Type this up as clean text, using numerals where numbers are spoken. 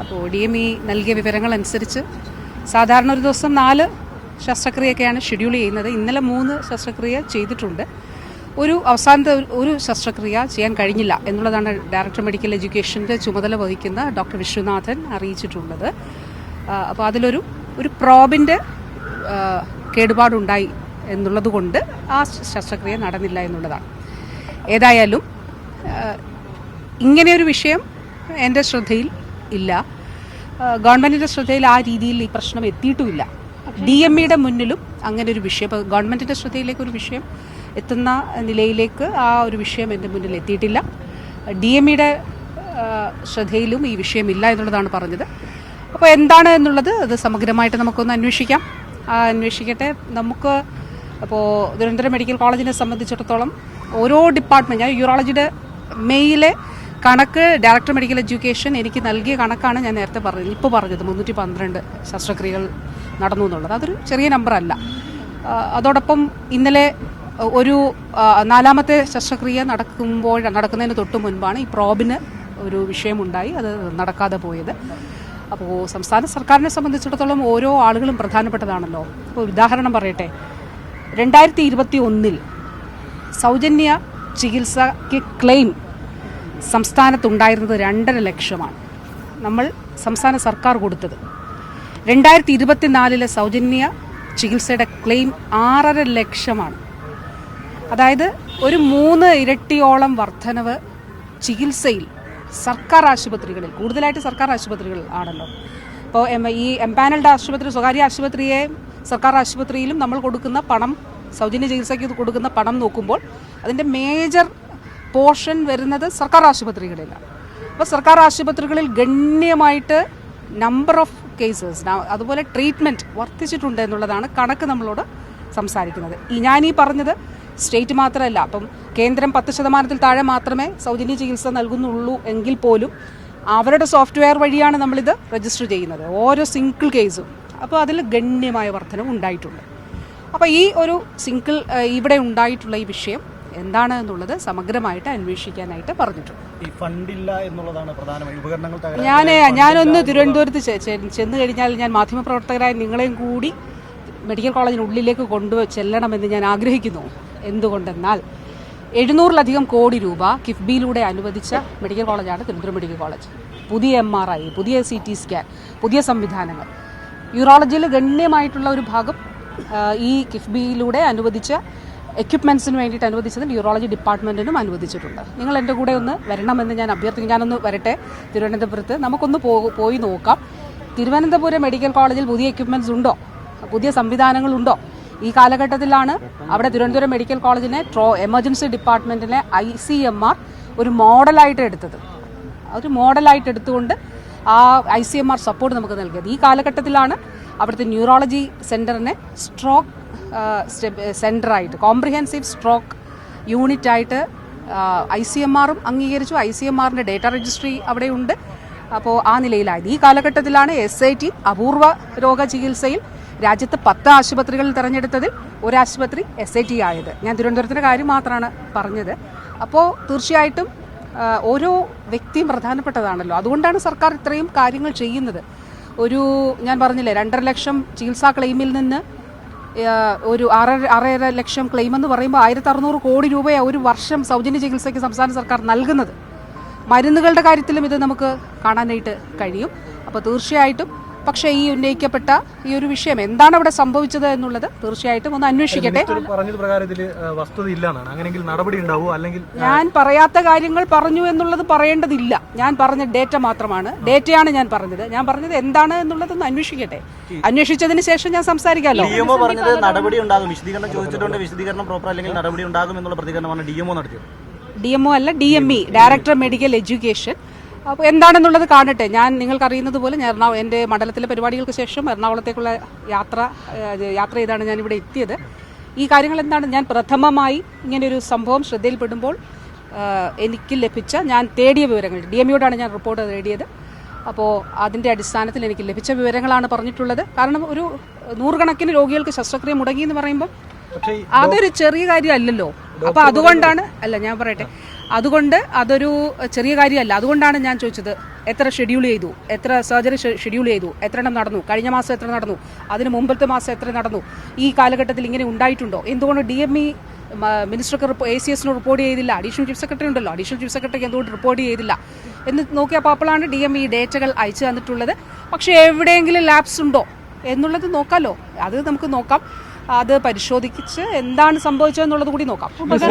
അപ്പോൾ DME നൽകിയ വിവരങ്ങളനുസരിച്ച് സാധാരണ ഒരു ദിവസം 4 ശസ്ത്രക്രിയയൊക്കെയാണ് ഷെഡ്യൂൾ ചെയ്യുന്നത്. ഇന്നലെ 3 ശസ്ത്രക്രിയ ചെയ്തിട്ടുണ്ട്. അവസാനത്തെ ഒരു ശസ്ത്രക്രിയ ചെയ്യാൻ കഴിഞ്ഞില്ല എന്നുള്ളതാണ് ഡയറക്ടർ മെഡിക്കൽ എഡ്യൂക്കേഷൻ്റെ ചുമതല വഹിക്കുന്ന ഡോക്ടർ വിശ്വനാഥൻ അറിയിച്ചിട്ടുള്ളത്. അപ്പോൾ അതിലൊരു പ്രോബിൻ്റെ കേടുപാടുണ്ടായി എന്നുള്ളത് കൊണ്ട് ആ ശസ്ത്രക്രിയ നടന്നില്ല എന്നുള്ളതാണ്. ഏതായാലും ഇങ്ങനെയൊരു വിഷയം എൻ്റെ ശ്രദ്ധയിൽ ഇല്ല, ഗവൺമെൻറ്റിൻ്റെ ശ്രദ്ധയിൽ ആ രീതിയിൽ ഈ പ്രശ്നം എത്തിയിട്ടുമില്ല. DMEയുടെ മുന്നിലും അങ്ങനെ ഒരു വിഷയം, ഇപ്പോൾ ഗവൺമെൻറ്റിൻ്റെ ശ്രദ്ധയിലേക്ക് ഒരു വിഷയം എത്തുന്ന നിലയിലേക്ക് ആ ഒരു വിഷയം എൻ്റെ മുന്നിൽ എത്തിയിട്ടില്ല. DMEയുടെ ശ്രദ്ധയിലും ഈ വിഷയമില്ല എന്നുള്ളതാണ് പറഞ്ഞത്. അപ്പോൾ എന്താണ് എന്നുള്ളത് അത് സമഗ്രമായിട്ട് നമുക്കൊന്ന് അന്വേഷിക്കാം. അന്വേഷിക്കട്ടെ. നമുക്ക് അപ്പോൾ തിരുവനന്തപുരം മെഡിക്കൽ കോളേജിനെ സംബന്ധിച്ചിടത്തോളം ഓരോ ഡിപ്പാർട്ട്മെൻറ്റ്, ഞാൻ യൂറോളജിയുടെ മെയിലെ കണക്ക് ഡയറക്ടർ മെഡിക്കൽ എഡ്യൂക്കേഷൻ എനിക്ക് നൽകിയ കണക്കാണ് ഞാൻ നേരത്തെ ഇപ്പോൾ പറഞ്ഞത് 312 ശസ്ത്രക്രിയകൾ നടന്നു എന്നുള്ളത്. അതൊരു ചെറിയ നമ്പറല്ല. അതോടൊപ്പം ഇന്നലെ ഒരു 4ാമത്തെ ശസ്ത്രക്രിയ നടക്കുന്നതിന് തൊട്ട് മുൻപാണ് ഈ പ്രോബിന് ഒരു വിഷയമുണ്ടായി, അത് നടക്കാതെ പോയത്. അപ്പോൾ സംസ്ഥാന സർക്കാരിനെ സംബന്ധിച്ചിടത്തോളം ഓരോ ആളുകളും പ്രധാനപ്പെട്ടതാണല്ലോ. ഇപ്പോൾ ഉദാഹരണം പറയട്ടെ, 2021 സൗജന്യ ചികിത്സയ്ക്ക് ക്ലെയിം സംസ്ഥാനത്തുണ്ടായിരുന്നത് 2.5 ലക്ഷമാണ് നമ്മൾ സംസ്ഥാന സർക്കാർ കൊടുത്തത്. 2024 സൗജന്യ ചികിത്സയുടെ ക്ലെയിം 6.5 ലക്ഷമാണ്. അതായത് ഒരു 3 ഇരട്ടിയോളം വർധനവ് ചികിത്സയിൽ സർക്കാർ ആശുപത്രികളിൽ, കൂടുതലായിട്ട് സർക്കാർ ആശുപത്രികൾ ആണല്ലോ. ഇപ്പോൾ ഈ എംപാനൽഡ് ആശുപത്രി, സ്വകാര്യ ആശുപത്രിയെ സർക്കാർ ആശുപത്രിയിലും നമ്മൾ കൊടുക്കുന്ന പണം, സൗജന്യ ചികിത്സയ്ക്ക് കൊടുക്കുന്ന പണം നോക്കുമ്പോൾ അതിൻ്റെ മേജർ പോർഷൻ വരുന്നത് സർക്കാർ ആശുപത്രികളിലാണ്. അപ്പോൾ സർക്കാർ ആശുപത്രികളിൽ ഗണ്യമായിട്ട് നമ്പർ ഓഫ് കേസസ്, അതുപോലെ ട്രീറ്റ്മെൻറ്റ് വർദ്ധിച്ചിട്ടുണ്ട് എന്നുള്ളതാണ് കണക്ക് നമ്മളോട് സംസാരിക്കുന്നത്. ഞാൻ ഈ പറഞ്ഞത് സ്റ്റേറ്റ് മാത്രമല്ല, അപ്പം കേന്ദ്രം 10% താഴെ മാത്രമേ സൗജന്യ ചികിത്സ നൽകുന്നുള്ളൂ എങ്കിൽ പോലും അവരുടെ സോഫ്റ്റ്വെയർ വഴിയാണ് നമ്മളിത് രജിസ്റ്റർ ചെയ്യുന്നത്, ഓരോ സിംഗിൾ കേസും. അപ്പോൾ അതിൽ ഗണ്യമായ വർധനവ് ഉണ്ടായിട്ടുണ്ട്. അപ്പോൾ ഈ ഒരു ഇവിടെ ഉണ്ടായിട്ടുള്ള ഈ വിഷയം എന്താണ് എന്നുള്ളത് സമഗ്രമായിട്ട് അന്വേഷിക്കാനായിട്ട് പറഞ്ഞിട്ടുണ്ട്. ഞാനൊന്ന് തിരുവനന്തപുരത്ത് ചെന്ന് കഴിഞ്ഞാൽ ഞാൻ മാധ്യമപ്രവർത്തകരായ നിങ്ങളെയും കൂടി മെഡിക്കൽ കോളേജിനുള്ളിലേക്ക് ചെല്ലണമെന്ന് ഞാൻ ആഗ്രഹിക്കുന്നു. എന്തുകൊണ്ടെന്നാൽ 700-ലധികം കോടി രൂപ കിഫ്ബിയിലൂടെ അനുവദിച്ച മെഡിക്കൽ കോളേജാണ് തിരുവനന്തപുരം മെഡിക്കൽ കോളേജ്. പുതിയ MRI, പുതിയ CT സ്കാൻ, പുതിയ സംവിധാനങ്ങൾ, യൂറോളജിയിൽ ഗണ്യമായിട്ടുള്ള ഒരു ഭാഗം ഈ കിഫ്ബിയിലൂടെ അനുവദിച്ച എക്യുപ്മെൻറ്റ്സിന് വേണ്ടിയിട്ട് അനുവദിച്ചതിൽ യൂറോളജി ഡിപ്പാർട്ട്മെൻറ്റിനും അനുവദിച്ചിട്ടുണ്ട്. നിങ്ങൾ എൻ്റെ കൂടെ ഒന്ന് വരണമെന്ന് ഞാൻ അഭ്യർത്ഥിക്കും. ഞാനൊന്ന് വരട്ടെ തിരുവനന്തപുരത്ത്, നമുക്കൊന്ന് പോയി നോക്കാം. തിരുവനന്തപുരം മെഡിക്കൽ കോളേജിൽ പുതിയ എക്യുപ്മെൻറ്റ്സ് ഉണ്ടോ, പുതിയ സംവിധാനങ്ങളുണ്ടോ? ഈ കാലഘട്ടത്തിലാണ് അവിടെ തിരുവനന്തപുരം മെഡിക്കൽ കോളേജിനെ എമർജൻസി ഡിപ്പാർട്ട്മെൻറ്റിനെ ICMR ഒരു മോഡലായിട്ട് എടുത്തത്. ഒരു മോഡലായിട്ട് എടുത്തുകൊണ്ട് ആ ICMR സപ്പോർട്ട് നമുക്ക് നൽകിയത്. ഈ കാലഘട്ടത്തിലാണ് അവിടുത്തെ ന്യൂറോളജി സെൻറ്ററിനെ സ്ട്രോക്ക് സെൻറ്ററായിട്ട്, കോംപ്രിഹെൻസീവ് സ്ട്രോക്ക് യൂണിറ്റായിട്ട് ICMRും അംഗീകരിച്ചു. ICMRൻ്റെ ഡേറ്റ രജിസ്ട്രി അവിടെയുണ്ട്. അപ്പോൾ ആ നിലയിലായത്. ഈ കാലഘട്ടത്തിലാണ് SIT അപൂർവ രോഗ ചികിത്സയിൽ രാജ്യത്ത് 10 ആശുപത്രികളിൽ തിരഞ്ഞെടുത്തതിൽ ഒരു ആശുപത്രി SIT ആയത്. ഞാൻ തിരുവനന്തപുരത്തിൻ്റെ കാര്യം മാത്രമാണ് പറഞ്ഞത്. അപ്പോൾ തീർച്ചയായിട്ടും ഓരോ വ്യക്തിയും പ്രധാനപ്പെട്ടതാണല്ലോ. അതുകൊണ്ടാണ് സർക്കാർ ഇത്രയും കാര്യങ്ങൾ ചെയ്യുന്നത്. ഞാൻ പറഞ്ഞില്ലേ, 2.5 ലക്ഷം ചികിത്സാ ക്ലെയിമിൽ നിന്ന് ഒരു 6.5 ലക്ഷം ക്ലെയിം എന്ന് പറയുമ്പോൾ 1600 കോടി രൂപയാണ് ഒരു വർഷം സൗജന്യ ചികിത്സയ്ക്ക് സംസ്ഥാന സർക്കാർ നൽകുന്നത്. മരുന്നുകളുടെ കാര്യത്തിലും ഇത് നമുക്ക് കാണാനായിട്ട് കഴിയും. അപ്പോൾ തീർച്ചയായിട്ടും പക്ഷേ ഈ ഉന്നയിക്കപ്പെട്ട ഈ ഒരു വിഷയം എന്താണ് അവിടെ സംഭവിച്ചത് എന്നുള്ളത് തീർച്ചയായിട്ടും ഒന്ന് അന്വേഷിക്കട്ടെ. ഞാൻ പറയാത്ത കാര്യങ്ങൾ പറഞ്ഞു എന്നുള്ളത് പറയേണ്ടതില്ല. ഞാൻ പറഞ്ഞ ഡേറ്റ മാത്രമാണ്, ഡേറ്റയാണ് ഞാൻ പറഞ്ഞത്. ഞാൻ പറഞ്ഞത് എന്താണ് എന്നുള്ളത് ഒന്ന് അന്വേഷിക്കട്ടെ. അന്വേഷിച്ചതിന് ശേഷം ഞാൻ സംസാരിക്കാമല്ലോ. DMO അല്ല, DME, ഡയറക്ടർ മെഡിക്കൽ എഡ്യൂക്കേഷൻ. അപ്പോൾ എന്താണെന്നുള്ളത് കാണട്ടെ. നിങ്ങൾക്കറിയുന്നത് പോലെ ഞാൻ എൻ്റെ മണ്ഡലത്തിലെ പരിപാടികൾക്ക് ശേഷം എറണാകുളത്തേക്കുള്ള യാത്ര ചെയ്താണ് ഞാനിവിടെ എത്തിയത്. ഈ കാര്യങ്ങൾ എന്താണ്, ഞാൻ പ്രഥമമായി ഇങ്ങനെയൊരു സംഭവം ശ്രദ്ധയിൽപ്പെടുമ്പോൾ എനിക്ക് ലഭിച്ച, ഞാൻ തേടിയ വിവരങ്ങൾ, DMEയോടാണ് ഞാൻ റിപ്പോർട്ട് തേടിയത്. അപ്പോൾ അതിൻ്റെ അടിസ്ഥാനത്തിൽ എനിക്ക് ലഭിച്ച വിവരങ്ങളാണ് പറഞ്ഞിട്ടുള്ളത്. കാരണം ഒരു 100 കണക്കിന് രോഗികൾക്ക് ശസ്ത്രക്രിയ മുടങ്ങി എന്ന് പറയുമ്പോൾ അതൊരു ചെറിയ കാര്യമല്ലല്ലോ. അപ്പോൾ അതുകൊണ്ടാണ്, ഞാൻ പറയട്ടെ, അതുകൊണ്ട് അതൊരു ചെറിയ കാര്യമല്ല. അതുകൊണ്ടാണ് ഞാൻ ചോദിച്ചത്, എത്ര ഷെഡ്യൂൾ ചെയ്തു, എത്ര സർജറി ഷെഡ്യൂൾ ചെയ്തു, എത്ര എണ്ണം നടന്നു, കഴിഞ്ഞ മാസം എത്ര നടന്നു, അതിന് മുമ്പത്തെ മാസം എത്ര നടന്നു, ഈ കാലഘട്ടത്തിൽ ഇങ്ങനെ ഉണ്ടായിട്ടുണ്ടോ, എന്തുകൊണ്ട് DME മിനിസ്റ്റർക്ക് ACS റിപ്പോർട്ട് ചെയ്തില്ല, അഡീഷണൽ ചീഫ് സെക്രട്ടറി ഉണ്ടല്ലോ, അഡീഷണൽ ചീഫ് സെക്രട്ടറിക്ക് എന്തുകൊണ്ട് റിപ്പോർട്ട് ചെയ്തില്ല എന്ന് നോക്കിയപ്പോൾ അപ്പോഴാണ് DME ഡേറ്റകൾ അയച്ചു തന്നിട്ടുള്ളത്. പക്ഷേ എവിടെയെങ്കിലും ലാപ്സ് ഉണ്ടോ എന്നുള്ളത് നോക്കാമല്ലോ, അത് നമുക്ക് നോക്കാം. അത് പരിശോധിച്ച് എന്താണ് സംഭവിച്ചതെന്നുള്ളത് കൂടി നോക്കാം.